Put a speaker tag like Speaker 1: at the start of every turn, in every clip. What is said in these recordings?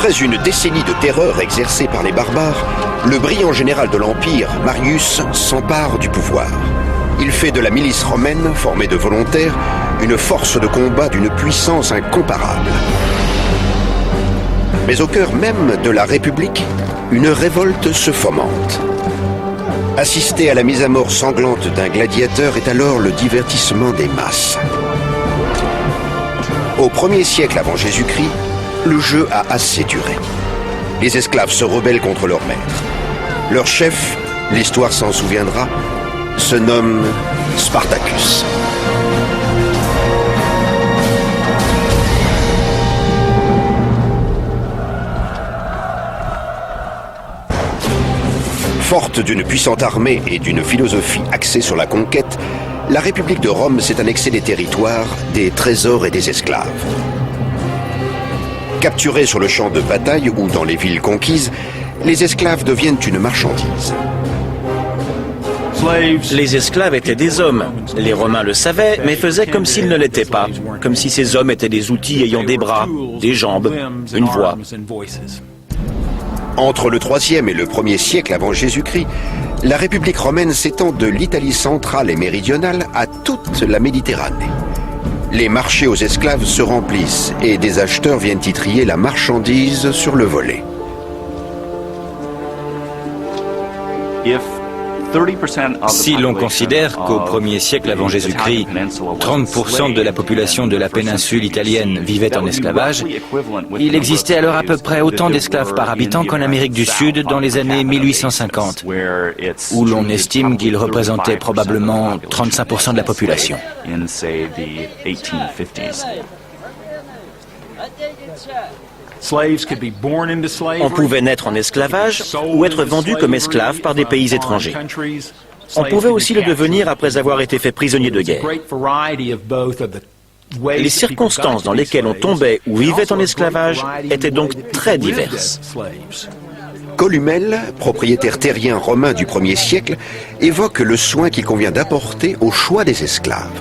Speaker 1: Après une décennie de terreur exercée par les barbares, le brillant général de l'Empire, Marius, s'empare du pouvoir. Il fait de la milice romaine, formée de volontaires, une force de combat d'une puissance incomparable. Mais au cœur même de la République, une révolte se fomente. Assister à la mise à mort sanglante d'un gladiateur est alors le divertissement des masses. Au 1er siècle avant Jésus-Christ, le jeu a assez duré. Les esclaves se rebellent contre leur maître. Leur chef, l'histoire s'en souviendra, se nomme Spartacus. Forte d'une puissante armée et d'une philosophie axée sur la conquête, la République de Rome s'est annexée des territoires, des trésors et des esclaves. Capturés sur le champ de bataille ou dans les villes conquises, les esclaves deviennent une marchandise.
Speaker 2: Les esclaves étaient des hommes. Les Romains le savaient, mais faisaient comme s'ils ne l'étaient pas. Comme si ces hommes étaient des outils ayant des bras, des jambes, une voix.
Speaker 1: Entre le 3e et le 1er siècle avant Jésus-Christ, la République romaine s'étend de l'Italie centrale et méridionale à toute la Méditerranée. Les marchés aux esclaves se remplissent et des acheteurs viennent y trier la marchandise sur le volet.
Speaker 3: Si l'on considère qu'au 1er siècle avant Jésus-Christ, 30% de la population de la péninsule italienne vivait en esclavage, il existait alors à peu près autant d'esclaves par habitant qu'en Amérique du Sud dans les années 1850, où l'on estime qu'ils représentaient probablement 35% de la population.
Speaker 2: On pouvait naître en esclavage ou être vendu comme esclave par des pays étrangers. On pouvait aussi le devenir après avoir été fait prisonnier de guerre. Les circonstances dans lesquelles on tombait ou vivait en esclavage étaient donc très diverses.
Speaker 1: Columelle, propriétaire terrien romain du 1er siècle, évoque le soin qu'il convient d'apporter au choix des esclaves.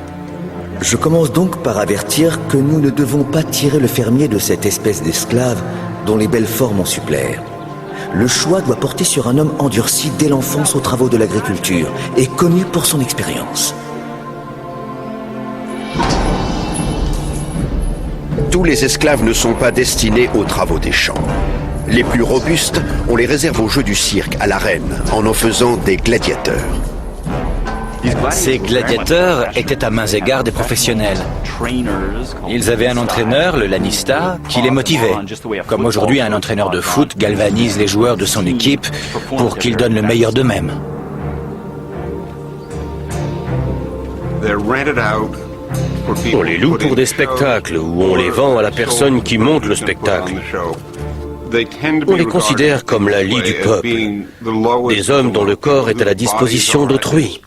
Speaker 4: Je commence donc par avertir que nous ne devons pas tirer le fermier de cette espèce d'esclave dont les belles formes en suppléent. Le choix doit porter sur un homme endurci dès l'enfance aux travaux de l'agriculture et connu pour son expérience.
Speaker 1: Tous les esclaves ne sont pas destinés aux travaux des champs. Les plus robustes, on les réserve aux jeux du cirque, à l'arène, en faisant des gladiateurs.
Speaker 3: Ces gladiateurs étaient à mains égards des professionnels. Ils avaient un entraîneur, le lanista, qui les motivait. Comme aujourd'hui, un entraîneur de foot galvanise les joueurs de son équipe pour qu'ils donnent le meilleur d'eux-mêmes.
Speaker 5: On les loue pour des spectacles ou on les vend à la personne qui monte le spectacle. On les considère comme la lie du peuple, des hommes dont le corps est à la disposition d'autrui.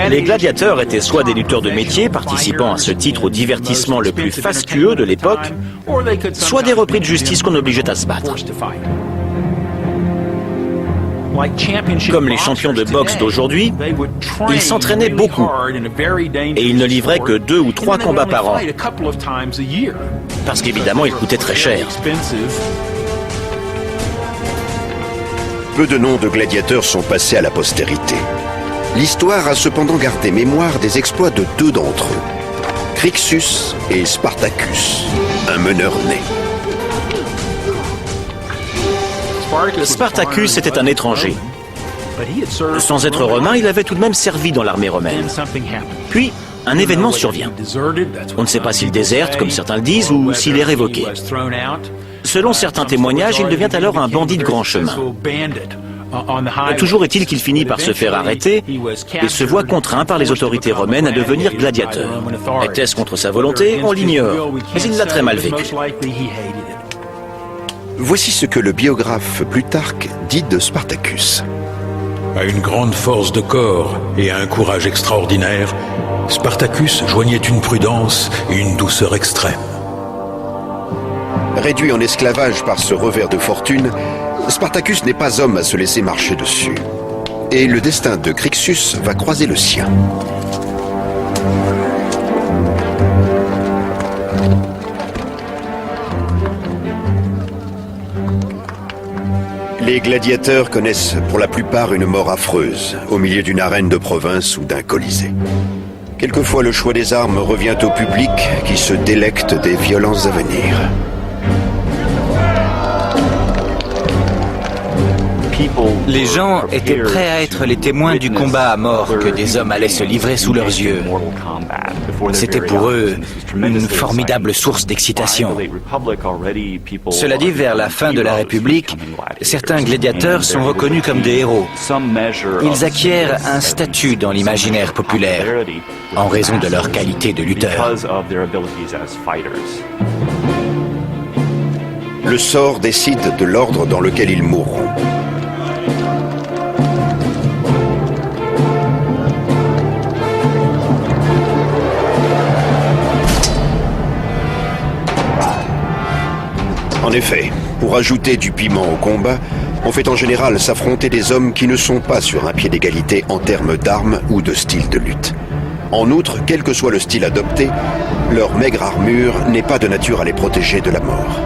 Speaker 2: Les gladiateurs étaient soit des lutteurs de métier participant à ce titre au divertissement le plus fastueux de l'époque, soit des repris de justice qu'on obligeait à se battre. Comme les champions de boxe d'aujourd'hui, ils s'entraînaient beaucoup et ils ne livraient que 2 ou 3 combats par an, parce qu'évidemment ils coûtaient très cher.
Speaker 1: Peu de noms de gladiateurs sont passés à la postérité. L'histoire a cependant gardé mémoire des exploits de 2 d'entre eux, Crixus et Spartacus, un meneur né.
Speaker 2: Spartacus était un étranger. Sans être romain, il avait tout de même servi dans l'armée romaine. Puis, un événement survient. On ne sait pas s'il déserte, comme certains le disent, ou s'il est révoqué. Selon certains témoignages, il devient alors un bandit de grand chemin. Toujours est-il qu'il finit par se faire arrêter et se voit contraint par les autorités romaines à devenir gladiateur. Était-ce contre sa volonté? On l'ignore, mais il l'a très mal vécu.
Speaker 1: Voici ce que le biographe Plutarque dit de Spartacus.
Speaker 6: À une grande force de corps et à un courage extraordinaire, Spartacus joignait une prudence et une douceur extrême.
Speaker 1: Réduit en esclavage par ce revers de fortune, Spartacus n'est pas homme à se laisser marcher dessus. Et le destin de Crixus va croiser le sien. Les gladiateurs connaissent pour la plupart une mort affreuse, au milieu d'une arène de province ou d'un colisée. Quelquefois, le choix des armes revient au public qui se délecte des violences à venir.
Speaker 3: Les gens étaient prêts à être les témoins du combat à mort que des hommes allaient se livrer sous leurs yeux. C'était pour eux une formidable source d'excitation. Cela dit, vers la fin de la République, certains gladiateurs sont reconnus comme des héros. Ils acquièrent un statut dans l'imaginaire populaire en raison de leur qualité de lutteur.
Speaker 1: Le sort décide de l'ordre dans lequel ils mourront. En effet, pour ajouter du piment au combat, on fait en général s'affronter des hommes qui ne sont pas sur un pied d'égalité en termes d'armes ou de style de lutte. En outre, quel que soit le style adopté, leur maigre armure n'est pas de nature à les protéger de la mort.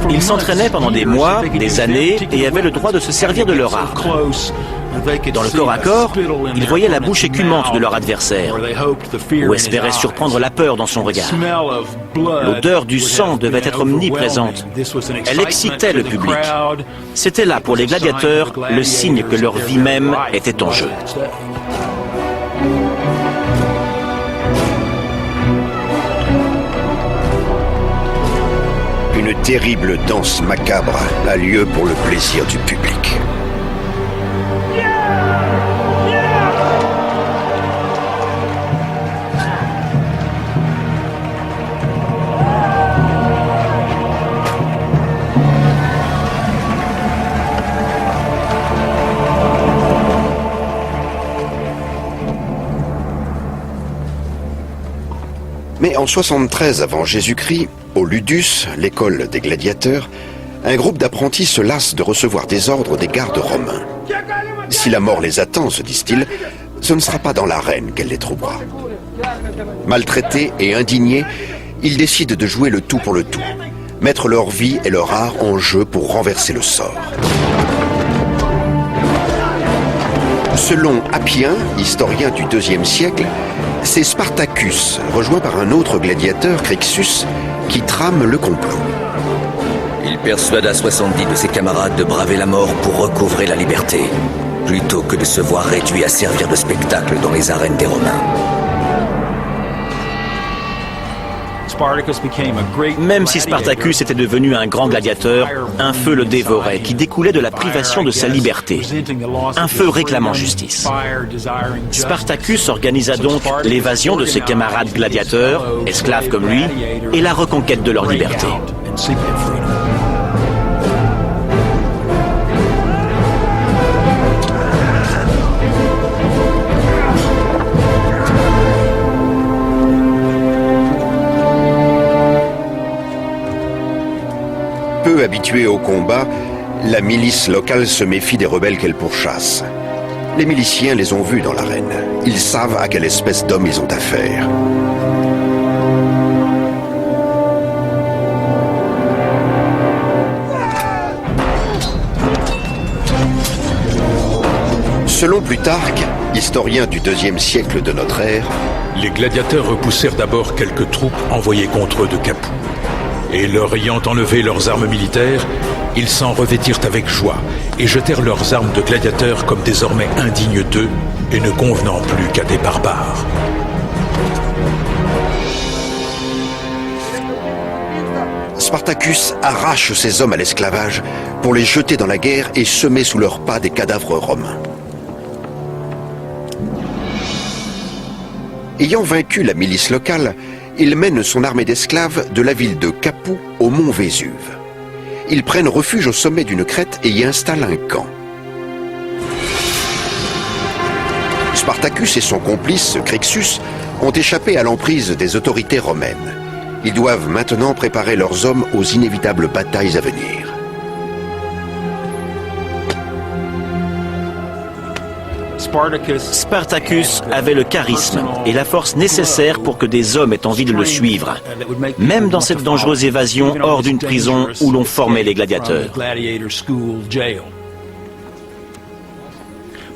Speaker 2: Ils s'entraînaient pendant des mois, des années, et avaient le droit de se servir de leur arme. Dans le corps à corps, ils voyaient la bouche écumante de leur adversaire, ou espéraient surprendre la peur dans son regard. L'odeur du sang devait être omniprésente. Elle excitait le public. C'était là, pour les gladiateurs, le signe que leur vie même était en jeu.
Speaker 1: Une terrible danse macabre a lieu pour le plaisir du public. Mais en 73 avant Jésus-Christ, au Ludus, l'école des gladiateurs, un groupe d'apprentis se lasse de recevoir des ordres des gardes romains. Si la mort les attend, se disent-ils, ce ne sera pas dans l'arène qu'elle les trouvera. Maltraités et indignés, ils décident de jouer le tout pour le tout, mettre leur vie et leur art en jeu pour renverser le sort. Selon Appien, historien du IIe siècle, c'est Spartacus, rejoint par un autre gladiateur, Crixus, qui trame le complot.
Speaker 4: Il persuada 70 de ses camarades de braver la mort pour recouvrer la liberté, plutôt que de se voir réduit à servir de spectacle dans les arènes des Romains.
Speaker 2: Même si Spartacus était devenu un grand gladiateur, un feu le dévorait, qui découlait de la privation de sa liberté. Un feu réclamant justice. Spartacus organisa donc l'évasion de ses camarades gladiateurs, esclaves comme lui, et la reconquête de leur liberté.
Speaker 1: Peu habituée au combat, la milice locale se méfie des rebelles qu'elle pourchasse. Les miliciens les ont vus dans l'arène. Ils savent à quelle espèce d'hommes ils ont affaire. Selon Plutarque, historien du IIe siècle de notre ère,
Speaker 6: les gladiateurs repoussèrent d'abord quelques troupes envoyées contre eux de Capoue. Et leur ayant enlevé leurs armes militaires, ils s'en revêtirent avec joie et jetèrent leurs armes de gladiateurs comme désormais indignes d'eux et ne convenant plus qu'à des barbares.
Speaker 1: Spartacus arrache ses hommes à l'esclavage pour les jeter dans la guerre et semer sous leurs pas des cadavres romains. Ayant vaincu la milice locale, il mène son armée d'esclaves de la ville de Capoue au mont Vésuve. Ils prennent refuge au sommet d'une crête et y installent un camp. Spartacus et son complice, Crixus, ont échappé à l'emprise des autorités romaines. Ils doivent maintenant préparer leurs hommes aux inévitables batailles à venir.
Speaker 2: Spartacus avait le charisme et la force nécessaires pour que des hommes aient envie de le suivre, même dans cette dangereuse évasion hors d'une prison où l'on formait les gladiateurs.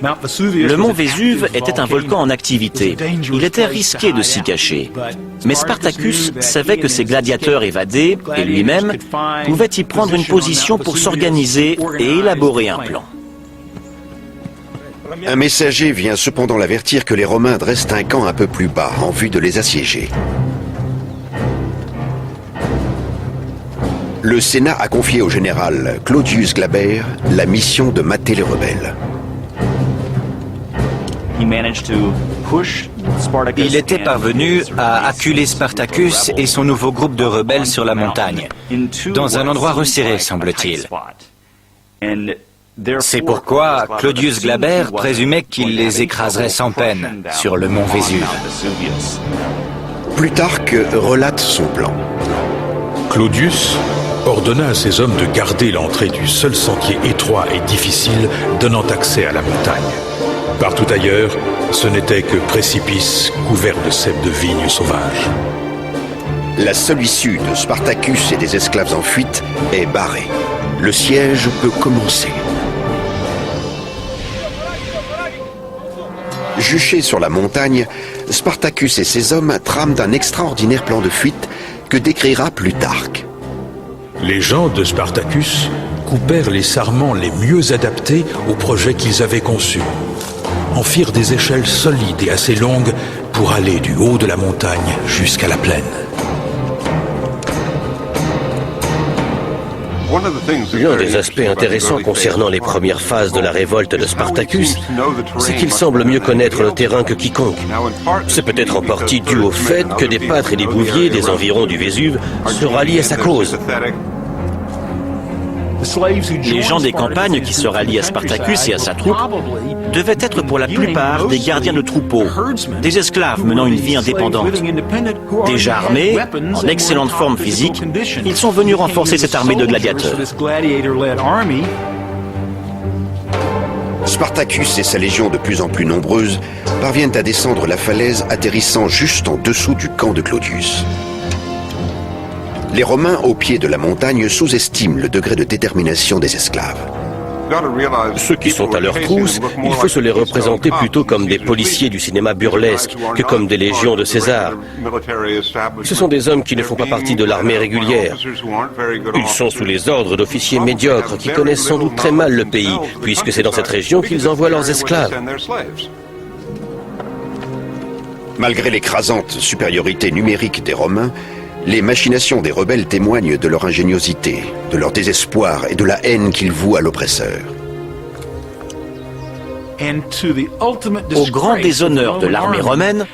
Speaker 2: Le mont Vésuve était un volcan en activité. Il était risqué de s'y cacher. Mais Spartacus savait que ses gladiateurs évadés, et lui-même, pouvaient y prendre une position pour s'organiser et élaborer un plan.
Speaker 1: Un messager vient cependant l'avertir que les Romains dressent un camp un peu plus bas en vue de les assiéger. Le Sénat a confié au général Claudius Glaber la mission de mater les rebelles.
Speaker 3: Il était parvenu à acculer Spartacus et son nouveau groupe de rebelles sur la montagne, dans un endroit resserré, semble-t-il. C'est pourquoi Claudius Glaber présumait qu'il les écraserait sans peine sur le mont Vésuve.
Speaker 1: Plutarque relate son plan.
Speaker 6: Claudius ordonna à ses hommes de garder l'entrée du seul sentier étroit et difficile donnant accès à la montagne. Partout ailleurs, ce n'était que précipices couverts de ceps de vignes sauvages.
Speaker 1: La seule issue de Spartacus et des esclaves en fuite est barrée. Le siège peut commencer. Juchés sur la montagne, Spartacus et ses hommes trament un extraordinaire plan de fuite que décrira Plutarque.
Speaker 6: Les gens de Spartacus coupèrent les sarments les mieux adaptés au projet qu'ils avaient conçu. En firent des échelles solides et assez longues pour aller du haut de la montagne jusqu'à la plaine.
Speaker 5: L'un des aspects intéressants concernant les premières phases de la révolte de Spartacus, c'est qu'il semble mieux connaître le terrain que quiconque. C'est peut-être en partie dû au fait que des pâtres et des bouviers des environs du Vésuve se rallient à sa cause.
Speaker 2: Les gens des campagnes qui se rallient à Spartacus et à sa troupe devaient être pour la plupart des gardiens de troupeaux, des esclaves menant une vie indépendante. Déjà armés, en excellente forme physique, ils sont venus renforcer cette armée de gladiateurs.
Speaker 1: Spartacus et sa légion de plus en plus nombreuse parviennent à descendre la falaise atterrissant juste en dessous du camp de Claudius. Les Romains, au pied de la montagne, sous-estiment le degré de détermination des esclaves.
Speaker 5: Ceux qui sont à leur trousse, il faut se les représenter plutôt comme des policiers du cinéma burlesque que comme des légions de César. Ce sont des hommes qui ne font pas partie de l'armée régulière. Ils sont sous les ordres d'officiers médiocres qui connaissent sans doute très mal le pays, puisque c'est dans cette région qu'ils envoient leurs esclaves.
Speaker 1: Malgré l'écrasante supériorité numérique des Romains, les machinations des rebelles témoignent de leur ingéniosité, de leur désespoir et de la haine qu'ils vouent à l'oppresseur.
Speaker 2: Au grand déshonneur de l'armée romaine,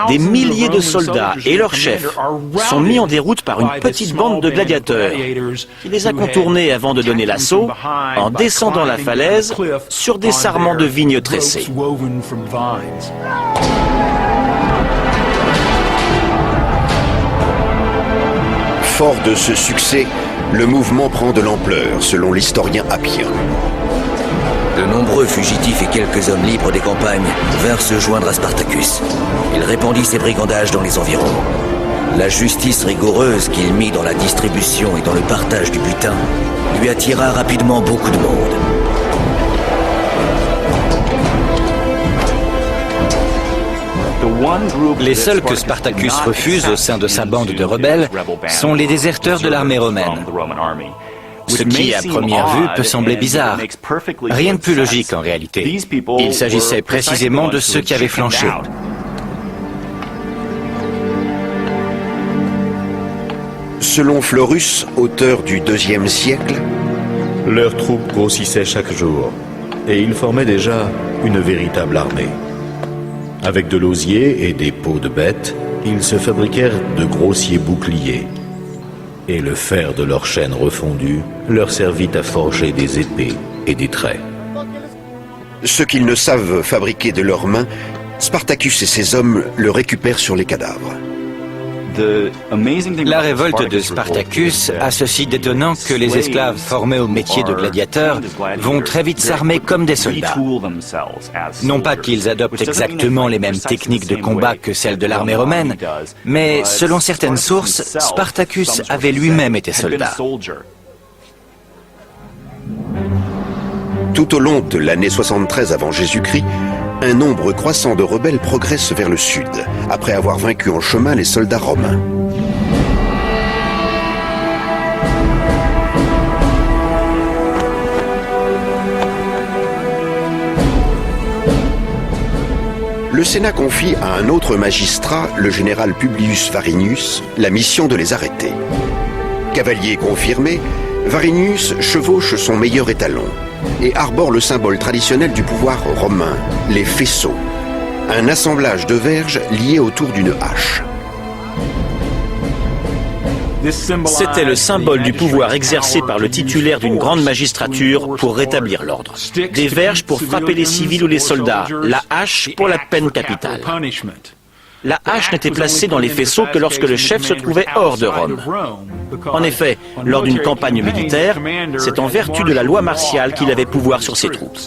Speaker 2: des milliers de soldats et leurs chefs sont mis en déroute par une petite bande de gladiateurs qui les a contournés avant de donner l'assaut en descendant la falaise sur des sarments de vignes tressés.
Speaker 1: Fort de ce succès, le mouvement prend de l'ampleur, selon l'historien Appien.
Speaker 4: De nombreux fugitifs et quelques hommes libres des campagnes vinrent se joindre à Spartacus. Il répandit ses brigandages dans les environs. La justice rigoureuse qu'il mit dans la distribution et dans le partage du butin lui attira rapidement beaucoup de monde.
Speaker 3: Les seuls que Spartacus refuse au sein de sa bande de rebelles sont les déserteurs de l'armée romaine. Ce qui, à première vue, peut sembler bizarre. Rien de plus logique en réalité. Il s'agissait précisément de ceux qui avaient flanché.
Speaker 1: Selon Florus, auteur du IIe siècle,
Speaker 7: leurs troupes grossissaient chaque jour, et ils formaient déjà une véritable armée. Avec de l'osier et des peaux de bêtes, ils se fabriquèrent de grossiers boucliers. Et le fer de leurs chaînes refondues leur servit à forger des épées et des traits.
Speaker 1: Ce qu'ils ne savent fabriquer de leurs mains, Spartacus et ses hommes le récupèrent sur les cadavres.
Speaker 3: La révolte de Spartacus a ceci d'étonnant que les esclaves formés au métier de gladiateur vont très vite s'armer comme des soldats. Non pas qu'ils adoptent exactement les mêmes techniques de combat que celles de l'armée romaine, mais selon certaines sources, Spartacus avait lui-même été soldat.
Speaker 1: Tout au long de l'année 73 avant Jésus-Christ, un nombre croissant de rebelles progresse vers le sud, après avoir vaincu en chemin les soldats romains. Le Sénat confie à un autre magistrat, le général Publius Varinius, la mission de les arrêter. Cavalier confirmé, Varinius chevauche son meilleur étalon et arbore le symbole traditionnel du pouvoir romain, les faisceaux, un assemblage de verges liés autour d'une hache.
Speaker 2: C'était le symbole du pouvoir exercé par le titulaire d'une grande magistrature pour rétablir l'ordre. Des verges pour frapper les civils ou les soldats, la hache pour la peine capitale. La hache n'était placée dans les faisceaux que lorsque le chef se trouvait hors de Rome. En effet, lors d'une campagne militaire, c'est en vertu de la loi martiale qu'il avait pouvoir sur ses troupes.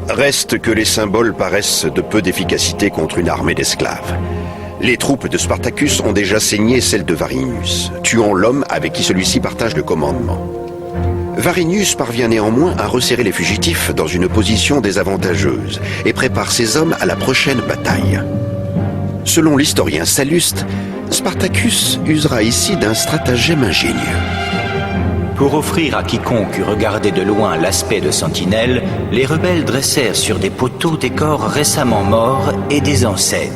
Speaker 1: Reste que les symboles paraissent de peu d'efficacité contre une armée d'esclaves. Les troupes de Spartacus ont déjà saigné celles de Varinius, tuant l'homme avec qui celui-ci partage le commandement. Varinius parvient néanmoins à resserrer les fugitifs dans une position désavantageuse et prépare ses hommes à la prochaine bataille. Selon l'historien Salluste, Spartacus usera ici d'un stratagème ingénieux.
Speaker 3: Pour offrir à quiconque eût regardé de loin l'aspect de sentinelle, les rebelles dressèrent sur des poteaux des corps récemment morts et des enseignes.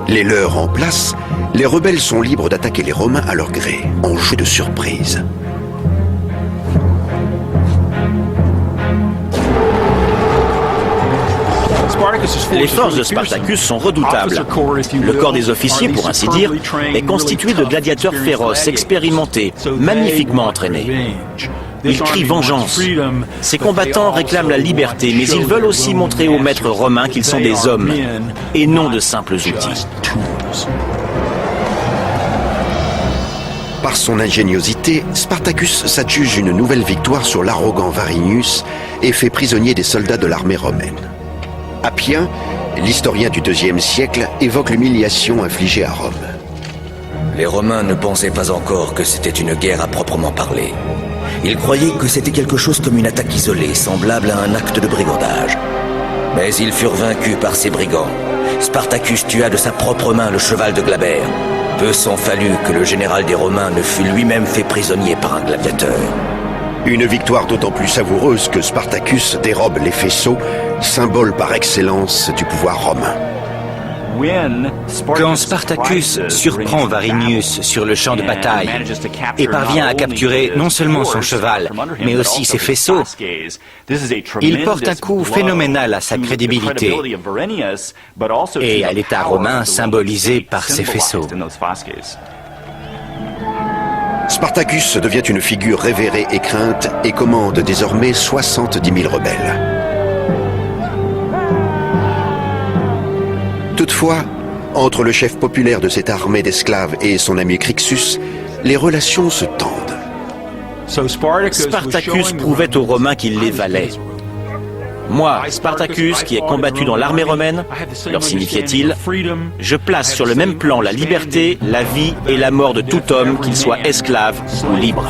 Speaker 1: Les leurs en place, les rebelles sont libres d'attaquer les Romains à leur gré, en jeu de surprise.
Speaker 2: Les forces de Spartacus sont redoutables. Le corps des officiers, pour ainsi dire, est constitué de gladiateurs féroces, expérimentés, magnifiquement entraînés. Ils crient vengeance. Ces combattants réclament la liberté, mais ils veulent aussi montrer aux maîtres romains qu'ils sont des hommes, et non de simples outils.
Speaker 1: Par son ingéniosité, Spartacus s'adjuge une nouvelle victoire sur l'arrogant Varinius et fait prisonnier des soldats de l'armée romaine. Appien, l'historien du IIe siècle, évoque l'humiliation infligée à Rome.
Speaker 4: Les Romains ne pensaient pas encore que c'était une guerre à proprement parler. Ils croyaient que c'était quelque chose comme une attaque isolée, semblable à un acte de brigandage. Mais ils furent vaincus par ces brigands. Spartacus tua de sa propre main le cheval de Glaber. Peu s'en fallut que le général des Romains ne fût lui-même fait prisonnier par un gladiateur.
Speaker 1: Une victoire d'autant plus savoureuse que Spartacus dérobe les faisceaux, symbole par excellence du pouvoir romain.
Speaker 3: Quand Spartacus surprend Varinius sur le champ de bataille et parvient à capturer non seulement son cheval, mais aussi ses faisceaux, il porte un coup phénoménal à sa crédibilité et à l'État romain symbolisé par ses faisceaux.
Speaker 1: Spartacus devient une figure révérée et crainte et commande désormais 70 000 rebelles. Toutefois, entre le chef populaire de cette armée d'esclaves et son ami Crixus, les relations se tendent.
Speaker 2: Spartacus prouvait aux Romains qu'il les valait. Moi, Spartacus, qui ai combattu dans l'armée romaine, leur signifiait-il, je place sur le même plan la liberté, la vie et la mort de tout homme, qu'il soit esclave ou libre.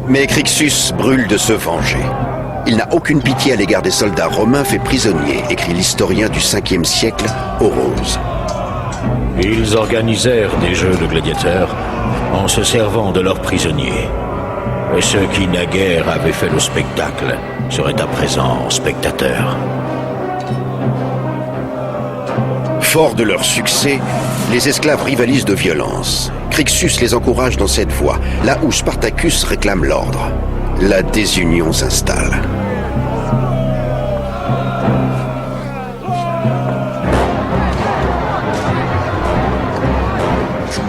Speaker 1: Mais Crixus brûle de se venger. Il n'a aucune pitié à l'égard des soldats romains faits prisonniers, écrit l'historien du 5e siècle, Orose.
Speaker 7: Ils organisèrent des jeux de gladiateurs en se servant de leurs prisonniers. Et ceux qui naguère avaient fait le spectacle seraient à présent spectateurs.
Speaker 1: Forts de leur succès, les esclaves rivalisent de violence. Crixus les encourage dans cette voie, là où Spartacus réclame l'ordre. La désunion s'installe.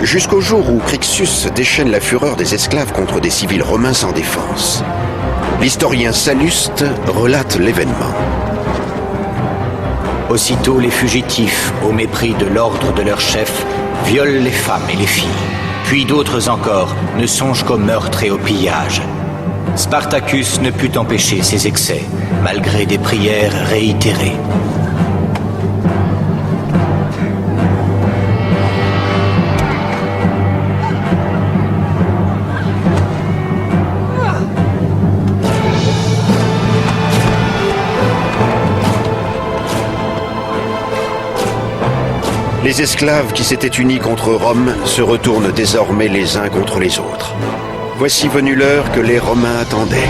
Speaker 1: Jusqu'au jour où Crixus déchaîne la fureur des esclaves contre des civils romains sans défense. L'historien Salluste relate l'événement.
Speaker 8: Aussitôt, les fugitifs, au mépris de l'ordre de leur chef, violent les femmes et les filles. Puis d'autres encore ne songent qu'au meurtre et au pillage. Spartacus ne put empêcher ces excès, malgré des prières réitérées.
Speaker 1: Les esclaves qui s'étaient unis contre Rome se retournent désormais les uns contre les autres. Voici venue l'heure que les Romains attendaient.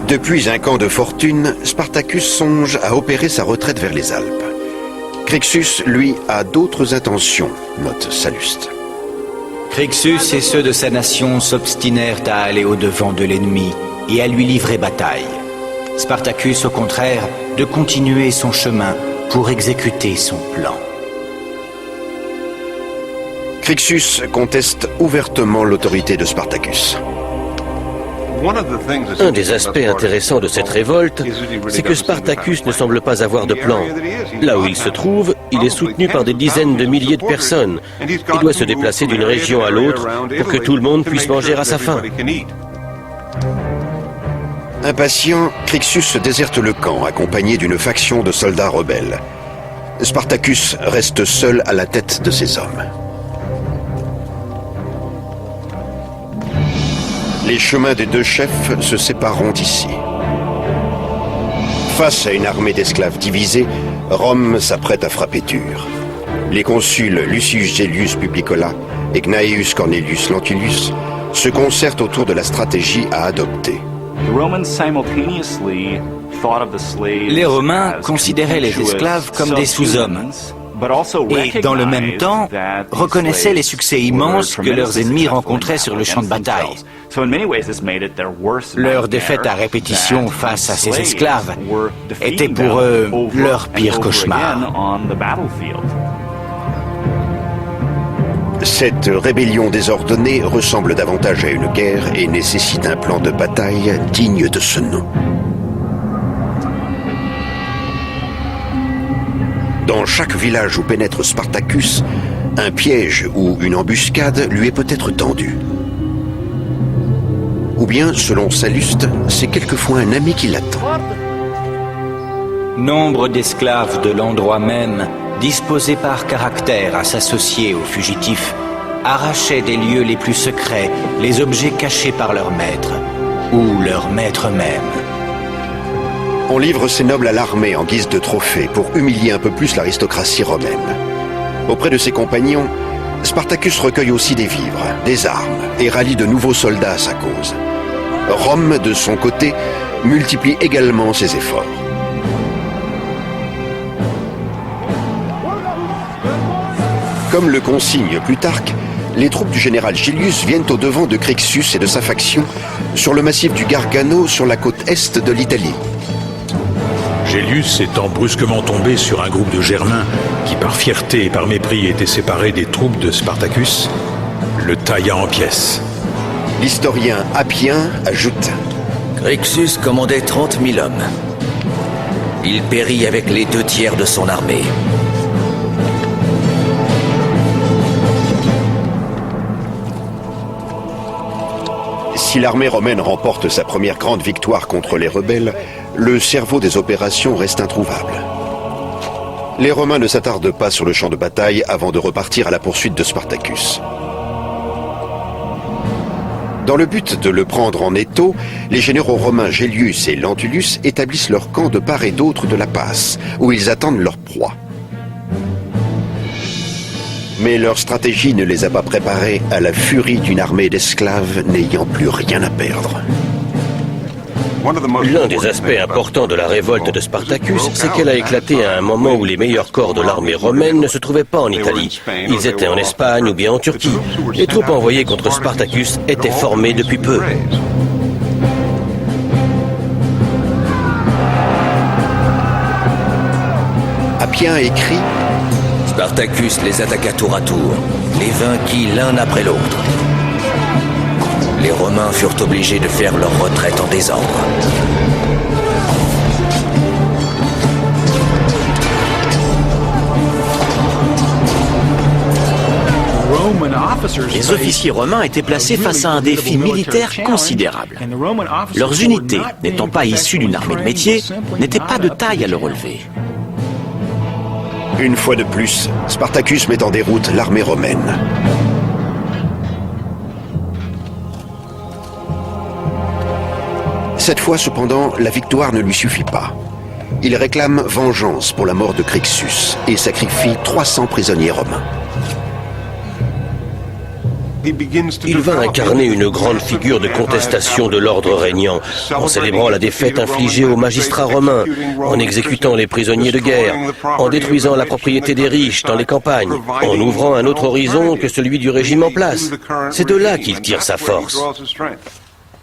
Speaker 1: Depuis un camp de fortune, Spartacus songe à opérer sa retraite vers les Alpes. Crixus, lui, a d'autres intentions, note Salluste.
Speaker 8: Crixus et ceux de sa nation s'obstinèrent à aller au-devant de l'ennemi et à lui livrer bataille. Spartacus, au contraire, de continuer son chemin pour exécuter son plan.
Speaker 1: Crixus conteste ouvertement l'autorité de Spartacus.
Speaker 5: Un des aspects intéressants de cette révolte, c'est que Spartacus ne semble pas avoir de plan. Là où il se trouve, il est soutenu par des dizaines de milliers de personnes. Il doit se déplacer d'une région à l'autre pour que tout le monde puisse manger à sa faim.
Speaker 1: Impatient, Crixus déserte le camp, accompagné d'une faction de soldats rebelles. Spartacus reste seul à la tête de ses hommes. Les chemins des deux chefs se sépareront ici. Face à une armée d'esclaves divisée, Rome s'apprête à frapper dur. Les consuls Lucius Gellius Publicola et Gnaeus Cornelius Lentulus se concertent autour de la stratégie à adopter.
Speaker 3: Les Romains considéraient les esclaves comme des sous-hommes. Et dans le même temps, reconnaissaient les succès immenses que leurs ennemis rencontraient sur le champ de bataille. Leur défaite à répétition face à ces esclaves était pour eux leur pire cauchemar.
Speaker 1: Cette rébellion désordonnée ressemble davantage à une guerre et nécessite un plan de bataille digne de ce nom. Dans chaque village où pénètre Spartacus, un piège ou une embuscade lui est peut-être tendu. Ou bien, selon Salluste, c'est quelquefois un ami qui l'attend.
Speaker 8: Nombre d'esclaves de l'endroit même, disposés par caractère à s'associer aux fugitifs, arrachaient des lieux les plus secrets les objets cachés par leur maître, ou leur maître même.
Speaker 1: On livre ces nobles à l'armée en guise de trophée pour humilier un peu plus l'aristocratie romaine. Auprès de ses compagnons, Spartacus recueille aussi des vivres, des armes et rallie de nouveaux soldats à sa cause. Rome, de son côté, multiplie également ses efforts. Comme le consigne Plutarque, les troupes du général Gellius viennent au devant de Crixus et de sa faction sur le massif du Gargano sur la côte est de l'Italie.
Speaker 6: Gellius étant brusquement tombé sur un groupe de Germains qui par fierté et par mépris étaient séparés des troupes de Spartacus, le tailla en pièces.
Speaker 1: L'historien Appien ajoute:
Speaker 4: Crixus commandait 30 000 hommes. Il périt avec les 2/3 de son armée.
Speaker 1: Si l'armée romaine remporte sa première grande victoire contre les rebelles, le cerveau des opérations reste introuvable. Les Romains ne s'attardent pas sur le champ de bataille avant de repartir à la poursuite de Spartacus. Dans le but de le prendre en étau, les généraux romains Gellius et Lentulus établissent leur camp de part et d'autre de la passe, où ils attendent leur proie. Mais leur stratégie ne les a pas préparés à la furie d'une armée d'esclaves n'ayant plus rien à perdre.
Speaker 5: L'un des aspects importants de la révolte de Spartacus, c'est qu'elle a éclaté à un moment où les meilleurs corps de l'armée romaine ne se trouvaient pas en Italie. Ils étaient en Espagne ou bien en Turquie. Les troupes envoyées contre Spartacus étaient formées depuis peu.
Speaker 1: Appien écrit:
Speaker 4: Spartacus les attaqua tour à tour, les vainquit l'un après l'autre. Les Romains furent obligés de faire leur retraite en désordre.
Speaker 2: Les officiers romains étaient placés face à un défi militaire considérable. Leurs unités, n'étant pas issues d'une armée de métier, n'étaient pas de taille à le relever.
Speaker 1: Une fois de plus, Spartacus met en déroute l'armée romaine. Cette fois, cependant, la victoire ne lui suffit pas. Il réclame vengeance pour la mort de Crixus et sacrifie 300 prisonniers romains.
Speaker 5: Il va incarner une grande figure de contestation de l'ordre régnant, en célébrant la défaite infligée aux magistrats romains, en exécutant les prisonniers de guerre, en détruisant la propriété des riches dans les campagnes, en ouvrant un autre horizon que celui du régime en place. C'est de là qu'il tire sa force.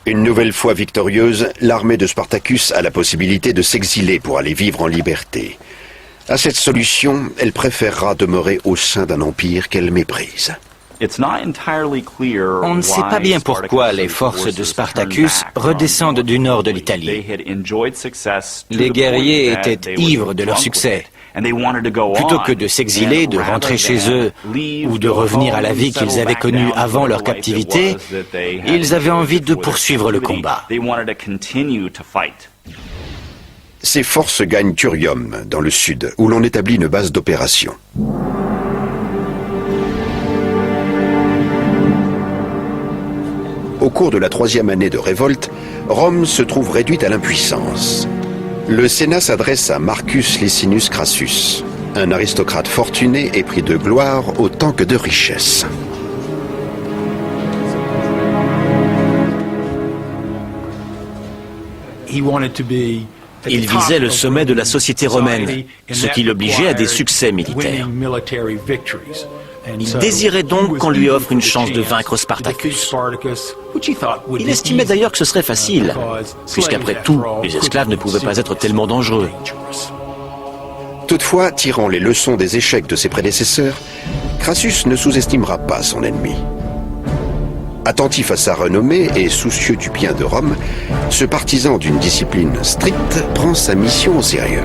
Speaker 1: Une nouvelle fois victorieuse, l'armée de Spartacus a la possibilité de s'exiler pour aller vivre en liberté. À cette solution, elle préférera demeurer au sein d'un empire qu'elle méprise.
Speaker 3: On ne sait pas bien pourquoi les forces de Spartacus redescendent du nord de l'Italie. Les guerriers étaient ivres de leur succès. Plutôt que de s'exiler, de rentrer chez eux ou de revenir à la vie qu'ils avaient connue avant leur captivité, ils avaient envie de poursuivre le combat.
Speaker 1: Ces forces gagnent Thurium, dans le sud, où l'on établit une base d'opération. Au cours de la 3e année de révolte, Rome se trouve réduite à l'impuissance. Le Sénat s'adresse à Marcus Licinius Crassus, un aristocrate fortuné et pris de gloire autant que de richesse.
Speaker 2: Il visait le sommet de la société romaine, ce qui l'obligeait à des succès militaires. Il désirait donc qu'on lui offre une chance de vaincre Spartacus. Il estimait d'ailleurs que ce serait facile, puisqu'après tout, les esclaves ne pouvaient pas être tellement dangereux.
Speaker 1: Toutefois, tirant les leçons des échecs de ses prédécesseurs, Crassus ne sous-estimera pas son ennemi. Attentif à sa renommée et soucieux du bien de Rome, ce partisan d'une discipline stricte prend sa mission au sérieux.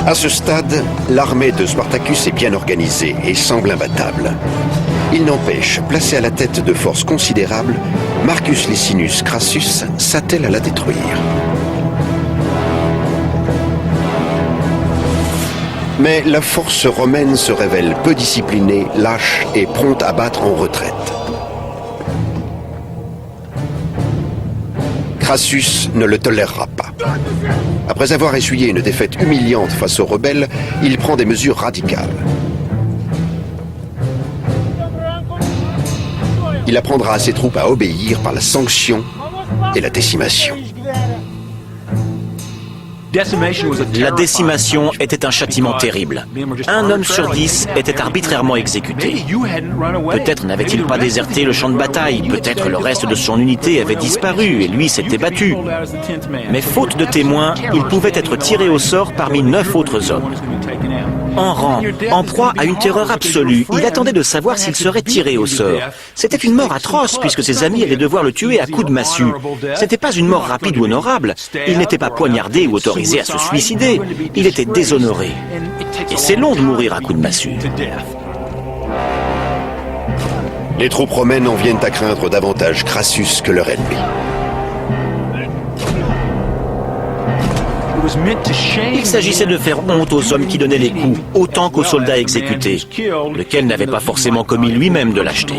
Speaker 1: À ce stade, l'armée de Spartacus est bien organisée et semble imbattable. Il n'empêche, placé à la tête de forces considérables, Marcus Licinius Crassus s'attelle à la détruire. Mais la force romaine se révèle peu disciplinée, lâche et prompte à battre en retraite. Crassus ne le tolérera pas. Après avoir essuyé une défaite humiliante face aux rebelles, il prend des mesures radicales. Il apprendra à ses troupes à obéir par la sanction et la décimation.
Speaker 2: La décimation était un châtiment terrible. Un homme sur 10 était arbitrairement exécuté. Peut-être n'avait-il pas déserté le champ de bataille, peut-être le reste de son unité avait disparu et lui s'était battu. Mais faute de témoins, il pouvait être tiré au sort parmi 9 autres hommes. En rang, en proie à une terreur absolue, il attendait de savoir s'il serait tiré au sort. C'était une mort atroce puisque ses amis allaient devoir le tuer à coups de massue. C'était pas une mort rapide ou honorable. Il n'était pas poignardé ou autorisé à se suicider. Il était déshonoré. Et c'est long de mourir à coups de massue.
Speaker 1: Les troupes romaines en viennent à craindre davantage Crassus que leur ennemi.
Speaker 2: Il s'agissait de faire honte aux hommes qui donnaient les coups, autant qu'aux soldats exécutés, lequel n'avait pas forcément commis lui-même de lâcheté.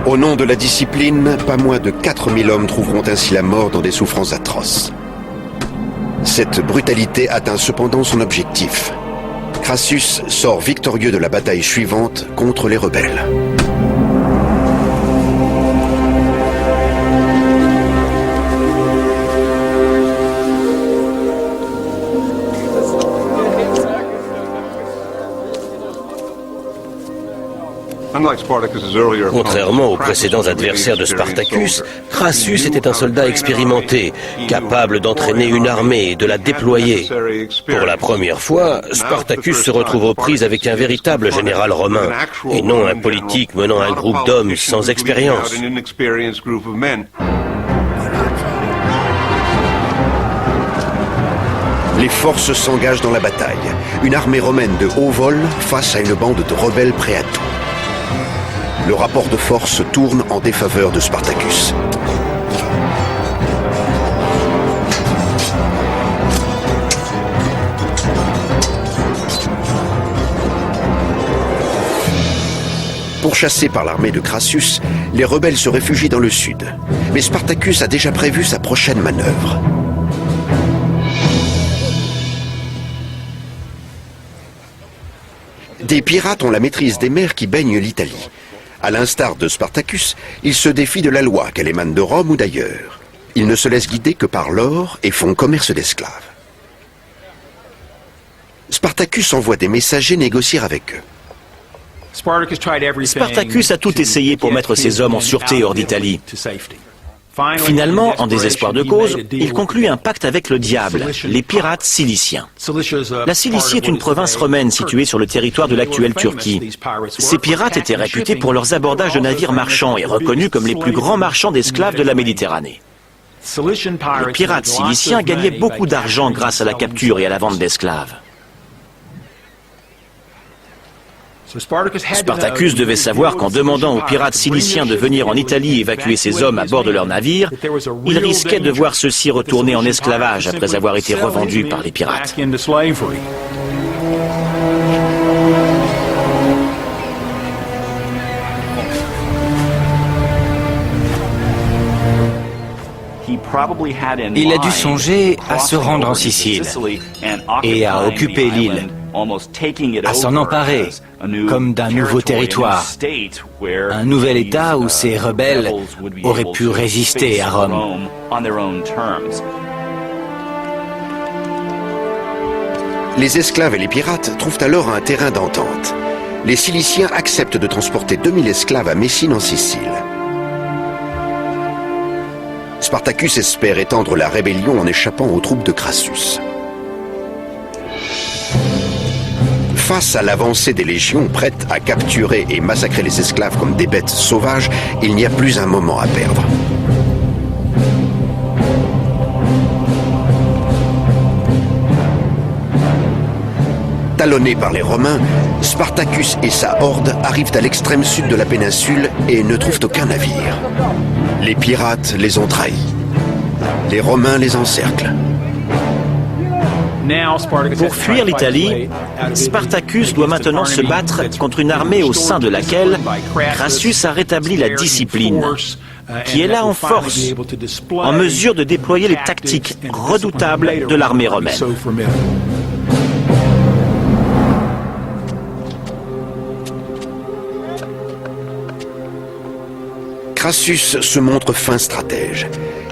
Speaker 1: Au nom de la discipline, pas moins de 4000 hommes trouveront ainsi la mort dans des souffrances atroces. Cette brutalité atteint cependant son objectif. Crassus sort victorieux de la bataille suivante contre les rebelles.
Speaker 5: Contrairement aux précédents adversaires de Spartacus, Crassus était un soldat expérimenté, capable d'entraîner une armée et de la déployer. Pour la première fois, Spartacus se retrouve aux prises avec un véritable général romain, et non un politique menant un groupe d'hommes sans expérience.
Speaker 1: Les forces s'engagent dans la bataille. Une armée romaine de haut vol face à une bande de rebelles prêts à tout. Le rapport de force tourne en défaveur de Spartacus. Pourchassés par l'armée de Crassus, les rebelles se réfugient dans le sud. Mais Spartacus a déjà prévu sa prochaine manœuvre. Des pirates ont la maîtrise des mers qui baignent l'Italie. À l'instar de Spartacus, ils se défient de la loi, qu'elle émane de Rome ou d'ailleurs. Ils ne se laissent guider que par l'or et font commerce d'esclaves. Spartacus envoie des messagers négocier avec eux.
Speaker 2: Spartacus a tout essayé pour mettre ses hommes en sûreté hors d'Italie. Finalement, en désespoir de cause, il conclut un pacte avec le diable, les pirates ciliciens. La Cilicie est une province romaine située sur le territoire de l'actuelle Turquie. Ces pirates étaient réputés pour leurs abordages de navires marchands et reconnus comme les plus grands marchands d'esclaves de la Méditerranée. Les pirates ciliciens gagnaient beaucoup d'argent grâce à la capture et à la vente d'esclaves. Spartacus devait savoir qu'en demandant aux pirates ciliciens de venir en Italie évacuer ses hommes à bord de leurs navires, il risquait de voir ceux-ci retourner en esclavage après avoir été revendus par les pirates.
Speaker 3: Il a dû songer à se rendre en Sicile et à occuper l'île, à s'en emparer comme d'un nouveau territoire, un nouvel État où ces rebelles auraient pu résister à Rome.
Speaker 1: Les esclaves et les pirates trouvent alors un terrain d'entente. Les Ciliciens acceptent de transporter 2000 esclaves à Messine en Sicile. Spartacus espère étendre la rébellion en échappant aux troupes de Crassus. Face à l'avancée des légions prêtes à capturer et massacrer les esclaves comme des bêtes sauvages, il n'y a plus un moment à perdre. Talonnés par les Romains, Spartacus et sa horde arrivent à l'extrême sud de la péninsule et ne trouvent aucun navire. Les pirates les ont trahis. Les Romains les encerclent.
Speaker 2: Pour fuir l'Italie, Spartacus doit maintenant se battre contre une armée au sein de laquelle Crassus a rétabli la discipline, qui est là en force, en mesure de déployer les tactiques redoutables de l'armée romaine.
Speaker 1: Crassus se montre fin stratège.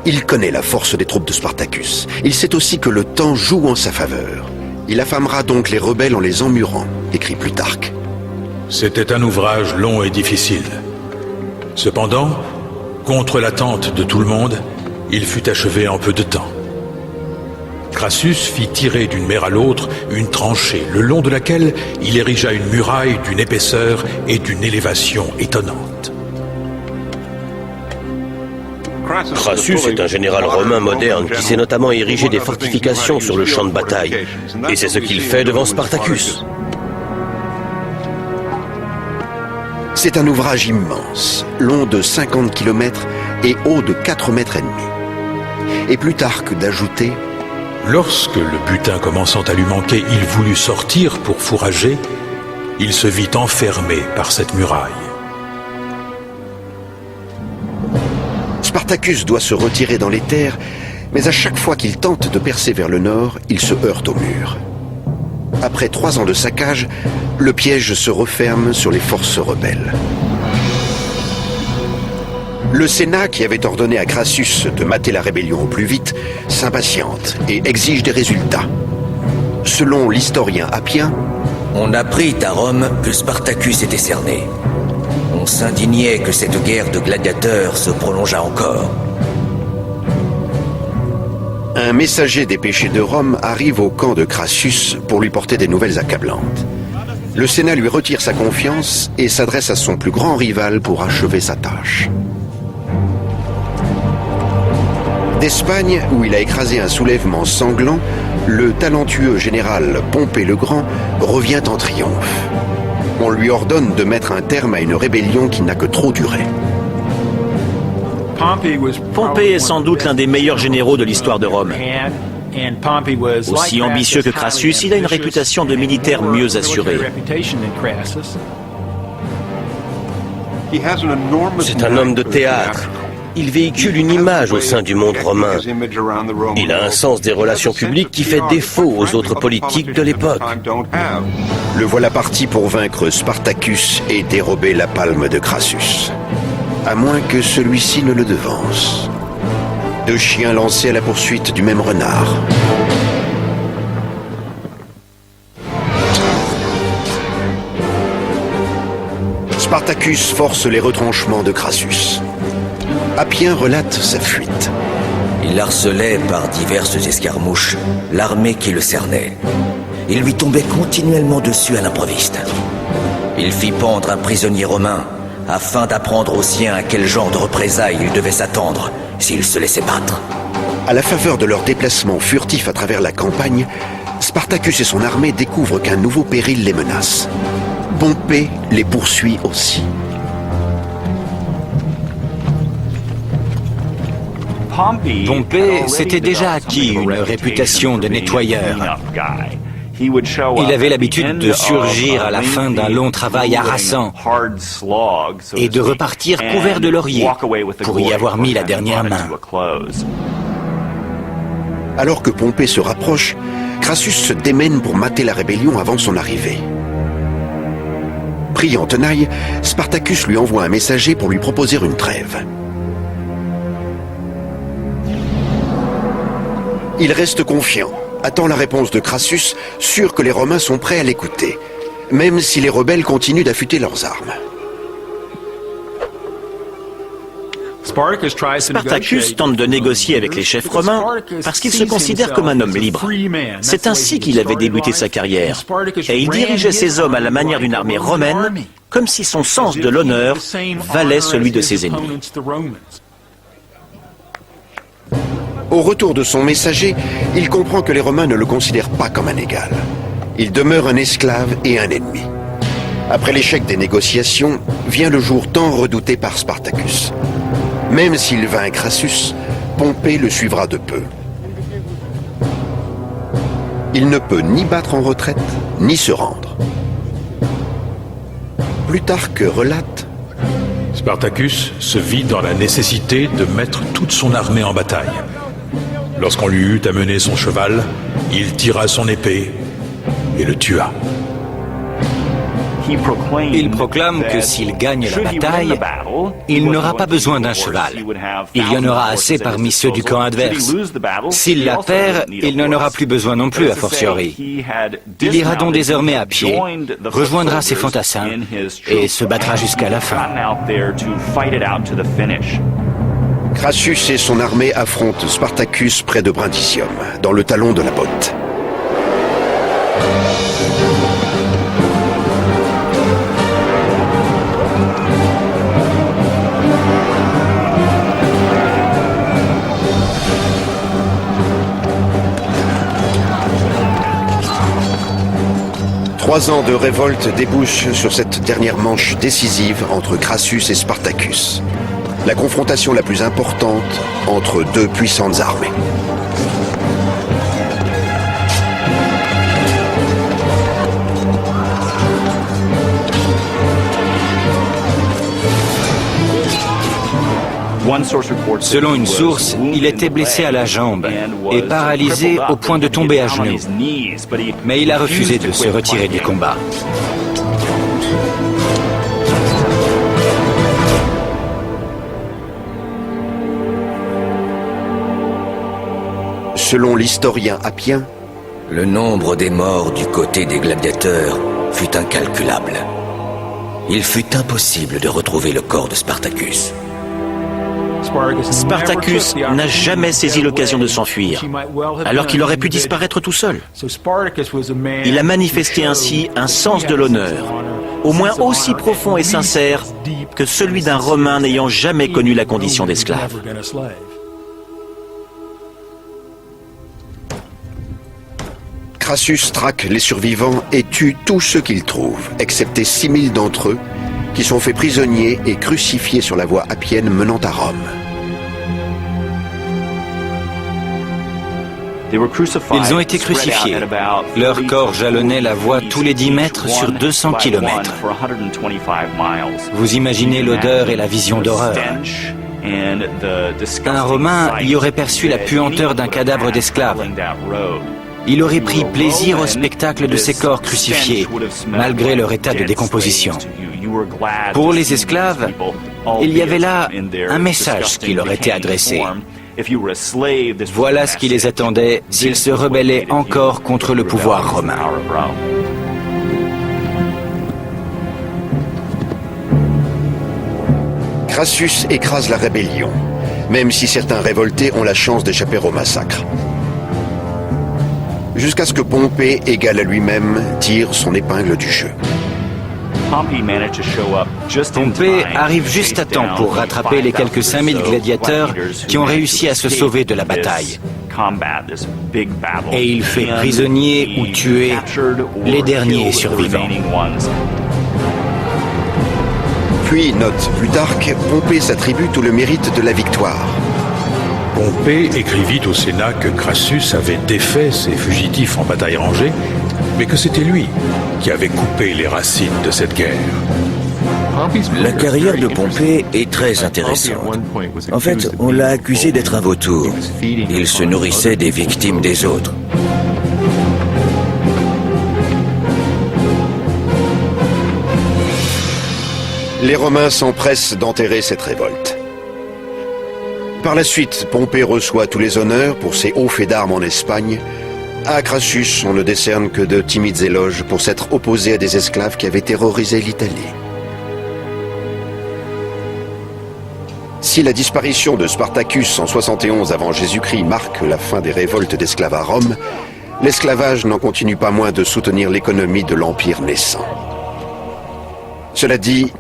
Speaker 1: Il connaît la force des troupes de Spartacus. Il sait aussi que le temps joue en sa faveur. Il affamera donc les rebelles en les emmurant, écrit Plutarque.
Speaker 6: C'était un ouvrage long et difficile. Cependant, contre l'attente de tout le monde, il fut achevé en peu de temps. Crassus fit tirer d'une mer à l'autre une tranchée, le long de laquelle il érigea une muraille d'une épaisseur et d'une élévation étonnantes.
Speaker 5: Crassus est un général romain moderne qui sait notamment ériger des fortifications sur le champ de bataille. Et c'est ce qu'il fait devant Spartacus.
Speaker 1: C'est un ouvrage immense, long de 50 km et haut de 4 mètres et demi. Et Plutarque d'ajouter:
Speaker 6: Lorsque le butin commençant à lui manquer, il voulut sortir pour fourrager, il se vit enfermé par cette muraille.
Speaker 1: Spartacus doit se retirer dans les terres, mais à chaque fois qu'il tente de percer vers le nord, il se heurte au mur. Après 3 ans de saccage, le piège se referme sur les forces rebelles. Le Sénat, qui avait ordonné à Crassus de mater la rébellion au plus vite, s'impatiente et exige des résultats. Selon l'historien Appien,
Speaker 4: on apprit à Rome que Spartacus était cerné. On s'indignait que cette guerre de gladiateurs se prolongeât encore.
Speaker 1: Un messager des péchés de Rome arrive au camp de Crassus pour lui porter des nouvelles accablantes. Le Sénat lui retire sa confiance et s'adresse à son plus grand rival pour achever sa tâche. D'Espagne, où il a écrasé un soulèvement sanglant, le talentueux général Pompée le Grand revient en triomphe. On lui ordonne de mettre un terme à une rébellion qui n'a que trop duré.
Speaker 2: Pompée est sans doute l'un des meilleurs généraux de l'histoire de Rome. Aussi ambitieux que Crassus, il a une réputation de militaire mieux assurée.
Speaker 5: C'est un homme de théâtre. Il véhicule une image au sein du monde romain. Il a un sens des relations publiques qui fait défaut aux autres politiques de l'époque.
Speaker 1: Le voilà parti pour vaincre Spartacus et dérober la palme de Crassus. À moins que celui-ci ne le devance. Deux chiens lancés à la poursuite du même renard. Spartacus force les retranchements de Crassus. Appien relate sa fuite.
Speaker 4: Il harcelait par diverses escarmouches l'armée qui le cernait. Il lui tombait continuellement dessus à l'improviste. Il fit pendre un prisonnier romain afin d'apprendre aux siens à quel genre de représailles il devait s'attendre s'il se laissait battre.
Speaker 1: À la faveur de leur déplacement furtif à travers la campagne, Spartacus et son armée découvrent qu'un nouveau péril les menace. Pompée les poursuit aussi.
Speaker 3: Pompée s'était déjà acquis une réputation de nettoyeur. Il avait l'habitude de surgir à la fin d'un long travail harassant et de repartir couvert de laurier pour y avoir mis la dernière main.
Speaker 1: Alors que Pompée se rapproche, Crassus se démène pour mater la rébellion avant son arrivée. Pris en tenaille, Spartacus lui envoie un messager pour lui proposer une trêve. Il reste confiant, attend la réponse de Crassus, sûr que les Romains sont prêts à l'écouter, même si les rebelles continuent d'affûter leurs armes.
Speaker 2: Spartacus tente de négocier avec les chefs romains parce qu'il se considère comme un homme libre. C'est ainsi qu'il avait débuté sa carrière, et il dirigeait ses hommes à la manière d'une armée romaine, comme si son sens de l'honneur valait celui de ses ennemis.
Speaker 1: Au retour de son messager, il comprend que les Romains ne le considèrent pas comme un égal. Il demeure un esclave et un ennemi. Après l'échec des négociations, vient le jour tant redouté par Spartacus. Même s'il vainc Crassus, Pompée le suivra de peu. Il ne peut ni battre en retraite, ni se rendre. Plutarque relate:
Speaker 6: Spartacus se vit dans la nécessité de mettre toute son armée en bataille. Lorsqu'on lui eut amené son cheval, il tira son épée et le tua.
Speaker 3: Il proclame que s'il gagne la bataille, il n'aura pas besoin d'un cheval. Il y en aura assez parmi ceux du camp adverse. S'il la perd, il n'en aura plus besoin non plus, a fortiori. Il ira donc désormais à pied, rejoindra ses fantassins et se battra jusqu'à la fin.
Speaker 1: Crassus et son armée affrontent Spartacus près de Brundisium, dans le talon de la botte. Trois ans de révolte débouchent sur cette dernière manche décisive entre Crassus et Spartacus. La confrontation la plus importante entre deux puissantes armées.
Speaker 3: Selon une source, il était blessé à la jambe et paralysé au point de tomber à genoux. Mais il a refusé de se retirer du combat.
Speaker 1: Selon l'historien Appien,
Speaker 4: le nombre des morts du côté des gladiateurs fut incalculable. Il fut impossible de retrouver le corps de Spartacus.
Speaker 2: Spartacus n'a jamais saisi l'occasion de s'enfuir, alors qu'il aurait pu disparaître tout seul. Il a manifesté ainsi un sens de l'honneur, au moins aussi profond et sincère que celui d'un Romain n'ayant jamais connu la condition d'esclave.
Speaker 1: Crassus traque les survivants et tue tous ceux qu'il trouve, excepté 6000 d'entre eux, qui sont faits prisonniers et crucifiés sur la voie appienne menant à Rome.
Speaker 3: Ils ont été crucifiés. Leur corps jalonnait la voie tous les 10 mètres sur 200 kilomètres. Vous imaginez l'odeur et la vision d'horreur. Un Romain y aurait perçu la puanteur d'un cadavre d'esclave. Il aurait pris plaisir au spectacle de ces corps crucifiés, malgré leur état de décomposition. Pour les esclaves, il y avait là un message qui leur était adressé. Voilà ce qui les attendait s'ils se rebellaient encore contre le pouvoir romain.
Speaker 1: Crassus écrase la rébellion, même si certains révoltés ont la chance d'échapper au massacre. Jusqu'à ce que Pompée, égal à lui-même, tire son épingle du jeu.
Speaker 3: Pompée arrive juste à temps pour rattraper les quelques 5000 gladiateurs qui ont réussi à se sauver de la bataille. Et il fait prisonnier ou tuer les derniers survivants.
Speaker 1: Puis, note Plutarque, Pompée s'attribue tout le mérite de la victoire.
Speaker 6: Pompée écrivit au Sénat que Crassus avait défait ses fugitifs en bataille rangée, mais que c'était lui qui avait coupé les racines de cette guerre.
Speaker 4: La carrière de Pompée est très intéressante. En fait, on l'a accusé d'être un vautour. Il se nourrissait des victimes des autres.
Speaker 1: Les Romains s'empressent d'enterrer cette révolte. Par la suite, Pompée reçoit tous les honneurs pour ses hauts faits d'armes en Espagne. À Crassus, on ne décerne que de timides éloges pour s'être opposé à des esclaves qui avaient terrorisé l'Italie. Si la disparition de Spartacus en 71 avant Jésus-Christ marque la fin des révoltes d'esclaves à Rome, l'esclavage n'en continue pas moins de soutenir l'économie de l'Empire naissant. Cela dit,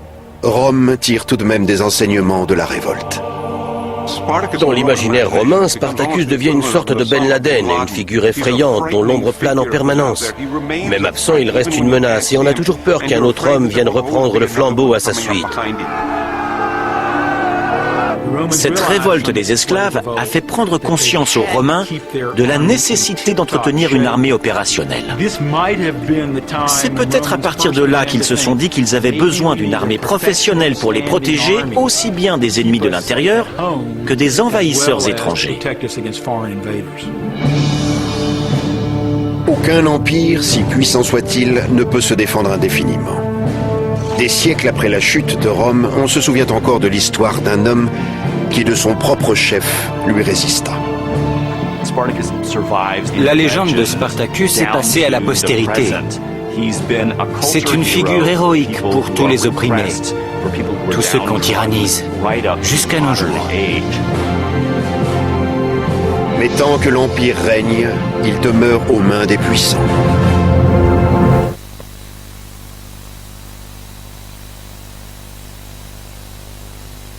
Speaker 1: Rome tire tout de même des enseignements de la révolte.
Speaker 5: Dans l'imaginaire romain, Spartacus devient une sorte de Ben Laden, une figure effrayante dont l'ombre plane en permanence. Même absent, il reste une menace et on a toujours peur qu'un autre homme vienne reprendre le flambeau à sa suite.
Speaker 2: Cette révolte des esclaves a fait prendre conscience aux Romains de la nécessité d'entretenir une armée opérationnelle. C'est peut-être à partir de là qu'ils se sont dit qu'ils avaient besoin d'une armée professionnelle pour les protéger aussi bien des ennemis de l'intérieur que des envahisseurs étrangers.
Speaker 1: Aucun empire, si puissant soit-il, ne peut se défendre indéfiniment. Des siècles après la chute de Rome, on se souvient encore de l'histoire d'un homme qui, de son propre chef, lui résista.
Speaker 3: La légende de Spartacus est passée à la postérité. C'est une figure héroïque pour tous les opprimés, tous ceux qu'on tyrannise, jusqu'à nos jours.
Speaker 1: Mais tant que l'Empire règne, il demeure aux mains des puissants.